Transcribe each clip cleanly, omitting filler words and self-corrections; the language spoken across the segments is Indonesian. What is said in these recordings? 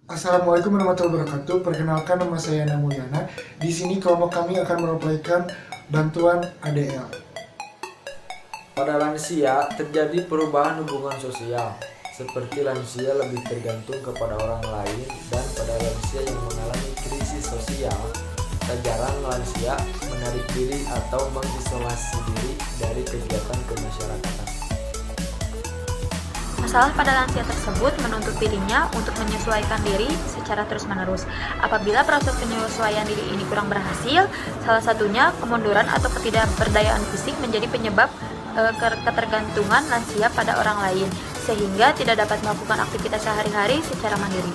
Assalamualaikum warahmatullahi wabarakatuh. Perkenalkan, nama saya Namulyana. Di sini kelompok kami akan meroleplay bantuan ADL. Pada lansia terjadi perubahan hubungan sosial, seperti lansia lebih tergantung kepada orang lain, dan pada lansia yang mengalami krisis sosial, tak jarang lansia menarik diri atau mengisolasi diri dari kegiatan kemasyarakatan. Masalah pada lansia tersebut menuntut dirinya untuk menyesuaikan diri secara terus-menerus. Apabila proses penyesuaian diri ini kurang berhasil, salah satunya kemunduran atau ketidakberdayaan fisik menjadi penyebab ketergantungan lansia pada orang lain, sehingga tidak dapat melakukan aktivitas sehari-hari secara mandiri.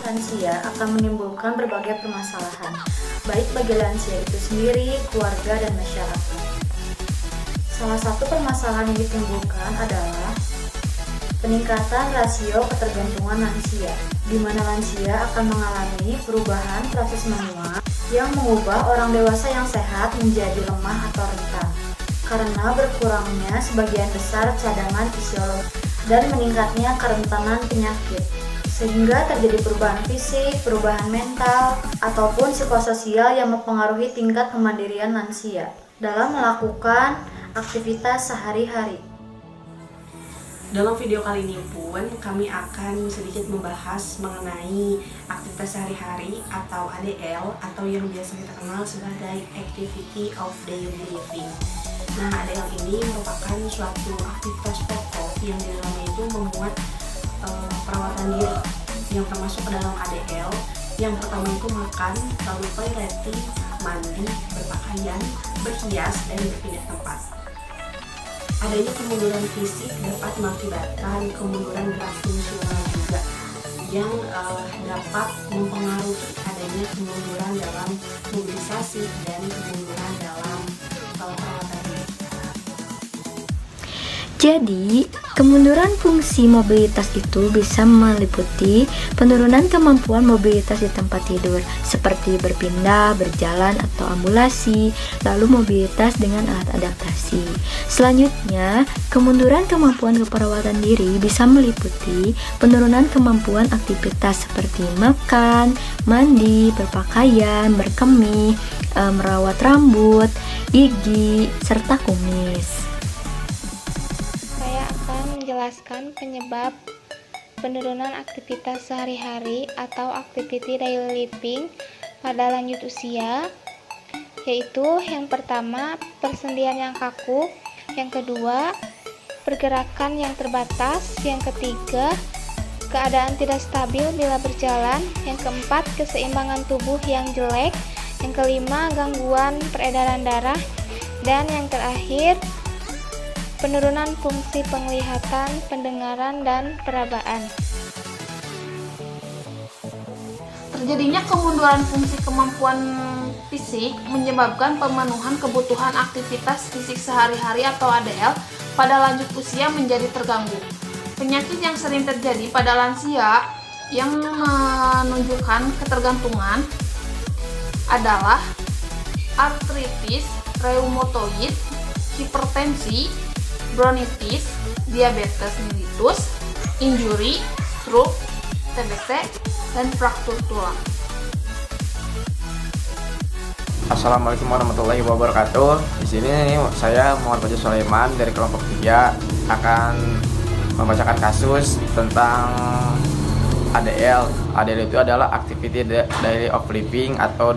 Lansia akan menimbulkan berbagai permasalahan, baik bagi lansia itu sendiri, keluarga, dan masyarakat. Salah satu permasalahan yang ditimbulkan adalah peningkatan rasio ketergantungan lansia, di mana lansia akan mengalami perubahan proses manual yang mengubah orang dewasa yang sehat menjadi lemah atau rentan, karena berkurangnya sebagian besar cadangan fisiologi dan meningkatnya kerentanan penyakit, sehingga terjadi perubahan fisik, perubahan mental, ataupun psikososial yang mempengaruhi tingkat kemandirian lansia dalam melakukan aktivitas sehari-hari. Dalam video kali ini pun kami akan sedikit membahas mengenai aktivitas sehari-hari atau ADL, atau yang biasa kita kenal sebagai Activity of Daily Living. Nah, ADL ini merupakan suatu aktivitas pokok yang di dalamnya itu memuat perawatan diri yang termasuk ke dalam ADL. Yang pertama itu makan, lalu toileting, mandi, berpakaian, berhias, dan berpindah tempat. Adanya kemunduran fisik dapat mengakibatkan kemunduran gerak fungsional juga, yang dapat mempengaruhi adanya kemunduran dalam mobilisasi dan kemunduran dalam perawatan diri. Jadi, kemunduran fungsi mobilitas itu bisa meliputi penurunan kemampuan mobilitas di tempat tidur, seperti berpindah, berjalan, atau ambulasi, lalu mobilitas dengan alat adaptasi. Selanjutnya, kemunduran kemampuan keperawatan diri bisa meliputi penurunan kemampuan aktivitas seperti makan, mandi, berpakaian, berkemih, merawat rambut, gigi, serta kumis. Menjelaskan penyebab penurunan aktivitas sehari-hari atau activity daily living pada lanjut usia, yaitu yang pertama persendian yang kaku, yang kedua pergerakan yang terbatas, yang ketiga keadaan tidak stabil bila berjalan, yang keempat keseimbangan tubuh yang jelek, yang kelima gangguan peredaran darah, dan yang terakhir penurunan fungsi penglihatan, pendengaran, dan perabaan. Terjadinya kemunduran fungsi kemampuan fisik menyebabkan pemenuhan kebutuhan aktivitas fisik sehari-hari atau ADL pada lanjut usia menjadi terganggu. Penyakit yang sering terjadi pada lansia yang menunjukkan ketergantungan adalah artritis reumatoid, hipertensi, bronkitis, diabetes mellitus, injuri, stroke, TBC, dan fraktur tulang. Assalamualaikum warahmatullahi wabarakatuh. Di sini saya Muhammad Fajar Sulaiman dari kelompok 3 akan membacakan kasus tentang ADL. ADL itu adalah Activity Daily of Living atau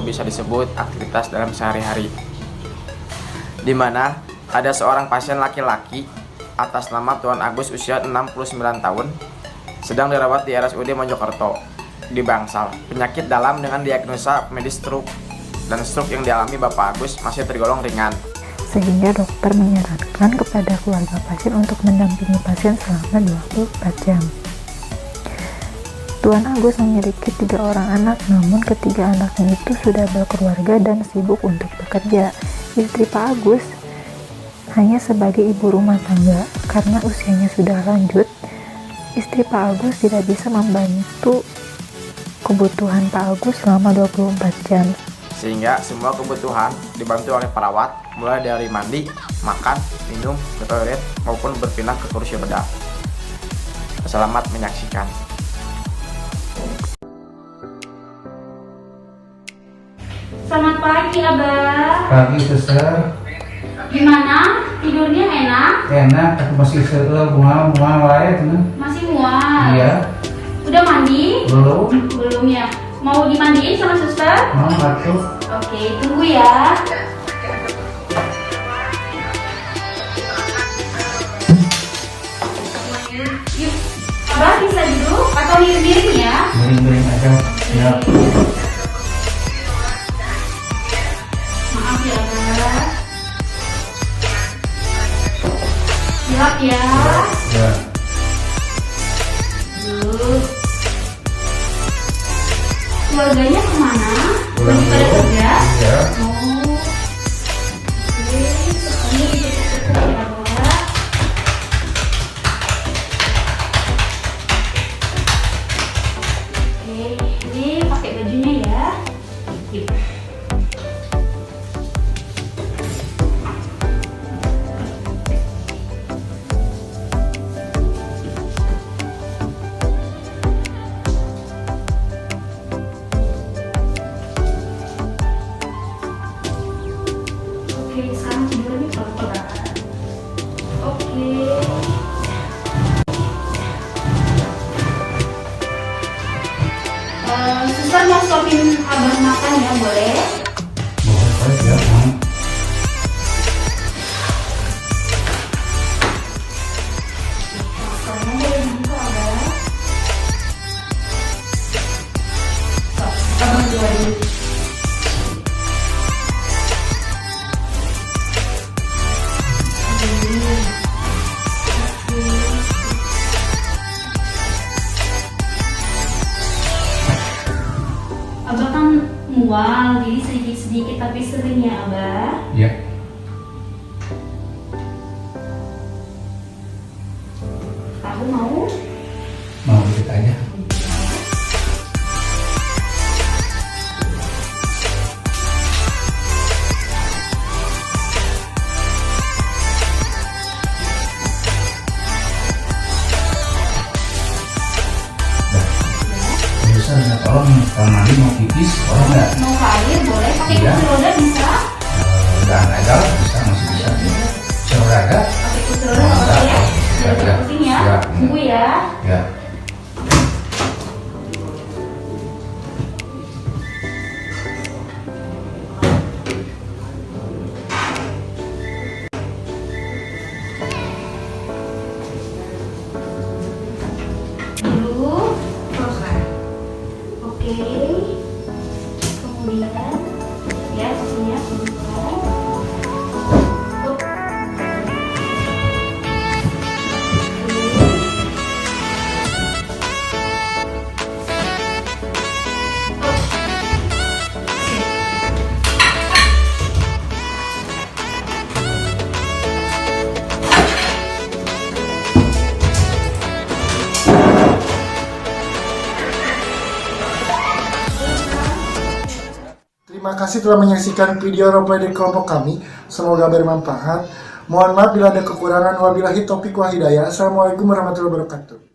bisa disebut aktivitas dalam sehari-hari, di mana ada seorang pasien laki-laki atas nama Tuan Agus usia 69 tahun sedang dirawat di RSUD Mojokerto di Bangsal. Penyakit dalam dengan diagnosa medis stroke, dan stroke yang dialami Bapak Agus masih tergolong ringan. Sehingga dokter menyarankan kepada keluarga pasien untuk mendampingi pasien selama 24 jam. Tuan Agus memiliki 3 orang anak, namun ketiga anaknya itu sudah berkeluarga dan sibuk untuk bekerja. Istri Pak Agus hanya sebagai ibu rumah tangga. Karena usianya sudah lanjut, istri Pak Agus tidak bisa membantu kebutuhan Pak Agus selama 24 jam. Sehingga semua kebutuhan dibantu oleh perawat, mulai dari mandi, makan, minum, ke toilet, maupun berpindah ke kursi roda. Selamat menyaksikan. Selamat pagi, Abah. Pagi, suster. Gimana? Tidurnya enak? Enak, aku masih mual wae teman. Masih mual? Iya. Udah mandi? Belum. Belum ya. Mau dimandiin sama suster? Mau atuh. Oke, tunggu ya. Yuk, Abah bisa duduk atau miring-miring ya? Miring-miring aja. Siap. Maaf ya, Abah. Siap ya. Ya. Duduk. Keluarganya kemana? Pulang Lagi pada dulu. kerja? Iya. Oh. Oke, ini ditutup ya, Abah. Oke, ini pakai bajunya ya. Yuk. Oke, sekarang tidurnya pelan-pelan. Oke. Suster mau suapin Abah makan ya, boleh? Boleh, ya, mau. Maskernya boleh dibuka, Abah. Abah dua dulu. Abah kan mual, jadi sedikit-sedikit tapi sering ya, Abah. Iya. Aku mau. Mau dikit aja. Bisa minta tolong kalau mandi mau pipis, boleh nggak? Mau ke air boleh, pakai Iya. kursi roda bisa. Udah ada, bisa masih bisa. Bisa olahraga? Pakai kursi roda nggak apa-apa ya. Siap, Sudah ya. pusing ya. Siap. Tunggu ya. Ya. Dulu. Oke. Kemudian ya sisinya pelan. Up. Terima kasih telah menyaksikan video roleplay dari kelompok kami. Semoga bermanfaat. Mohon maaf bila ada kekurangan. Wabillahi taufiq wa hidayah. Assalamualaikum warahmatullahi wabarakatuh.